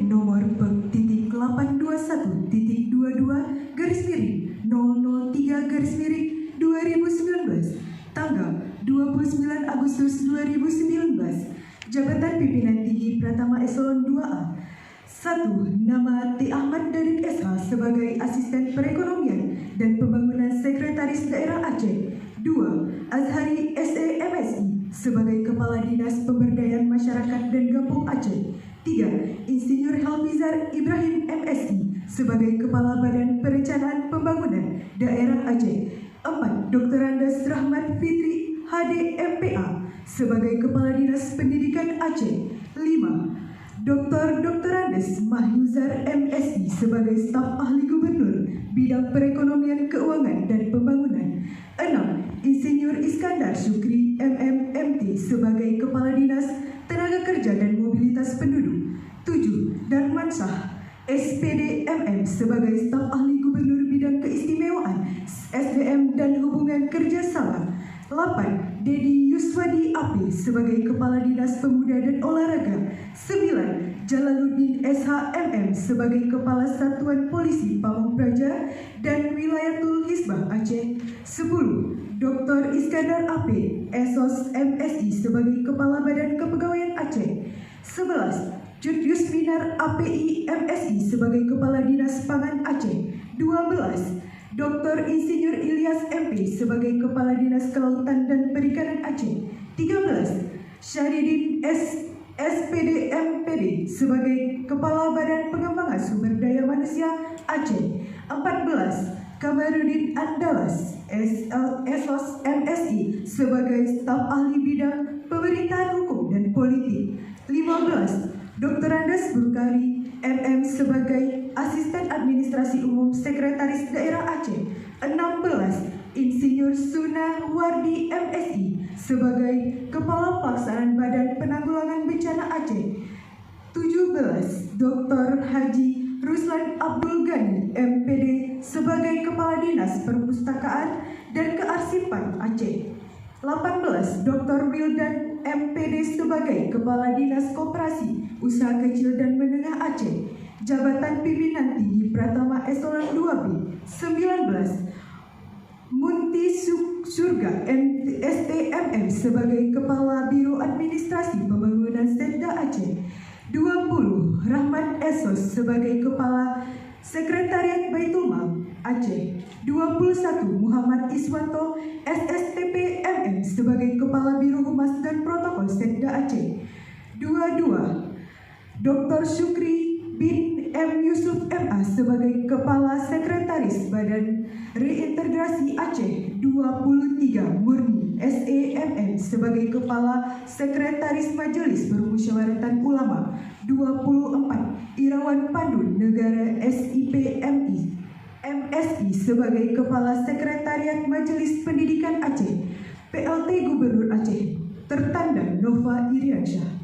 nomor peg.821.22/003/2019 tanggal 29 Agustus 2019. Jabatan Pimpinan Tinggi Pratama Eselon 2A. 1. Nama T. Ahmad Dadin SH sebagai Asisten Perekonomian dan Pembangunan Sekretaris Daerah Aceh. 2. Azhari SE MSI sebagai Kepala Dinas Pemberdayaan Masyarakat dan Kampung Aceh. 3. Insinyur Helmizar Ibrahim MSI sebagai Kepala Badan Perencanaan Pembangunan Daerah Aceh. 4. Dr. Andes Rahmat Fitri HD MPA sebagai Kepala Dinas Pendidikan Aceh. 5. Dr. Andes Mahyuzar MSI sebagai Staf Ahli Gubernur Bidang Perekonomian Keuangan dan Pembangunan. 6. Insinyur Iskandar Syukri MMMT sebagai Kepala Dinas Tenaga Kerja dan Mobilitas Penduduk. 7. Darman Shah SPD MM sebagai Staf Ahli Gubernur Bidang Keistimewaan SDM dan Hubungan Kerjasama. 8. Dedi Yuswadi AP sebagai Kepala Dinas Pemuda dan Olahraga. 9. Jalaluddin SHMM sebagai Kepala Satuan Polisi Pamong Praja dan Wilayatul Hisbah Aceh. 10. Dr. Iskandar AP Esos MSI sebagai Kepala Badan Kepegawaian Aceh. 11. Jud Yusminar API MSI sebagai Kepala Dinas Pangan Aceh. 12. Dr. Insinyur Ilyas MP sebagai Kepala Dinas Kelautan dan Perikanan Aceh. 13. Syahridin SPD MPD sebagai Kepala Badan Pengembangan Sumber Daya Manusia Aceh. 14. Kamarudin Andalas SOS MSI sebagai Staf Ahli Bidang Pemerintahan Hukum dan Politik. 15. Dr. Andes Burkari MM sebagai Asisten Administrasi Umum Sekretaris Daerah Aceh. 16. Insinyur Suna Wardi MSI sebagai Kepala Pelaksanaan Badan Penanggulangan Bencana Aceh. 17. Dr. Haji Ruslan Abdul Ghani MPD sebagai Kepala Dinas Perpustakaan dan Kearsipan Aceh. 18. Dr. Wildan MPD sebagai Kepala Dinas Koperasi Usaha Kecil dan Menengah Aceh. Jabatan Pimpinan Tinggi Pratama Eselon 2B. 19. Munti Surga STMM sebagai Kepala Biro Administrasi Pembangunan Setda Aceh. 20. Rahmat Esos sebagai Kepala Sekretariat Baitul Mal Aceh. 21. Muhammad Iswanto SSTP MM sebagai Kepala Biro Humas dan Protokol Setda Aceh. 22. Dr. Syukri bin M. Yusuf MA sebagai Kepala Sekretaris Badan Reintegrasi Aceh. 23. Murni SEMM sebagai Kepala Sekretaris Majelis Permusyawaratan Ulama. 24. Irawan Pandu Negara SIPMI MSI sebagai Kepala Sekretariat Majelis Pendidikan Aceh. PLT Gubernur Aceh tertanda Nova Iriansyah.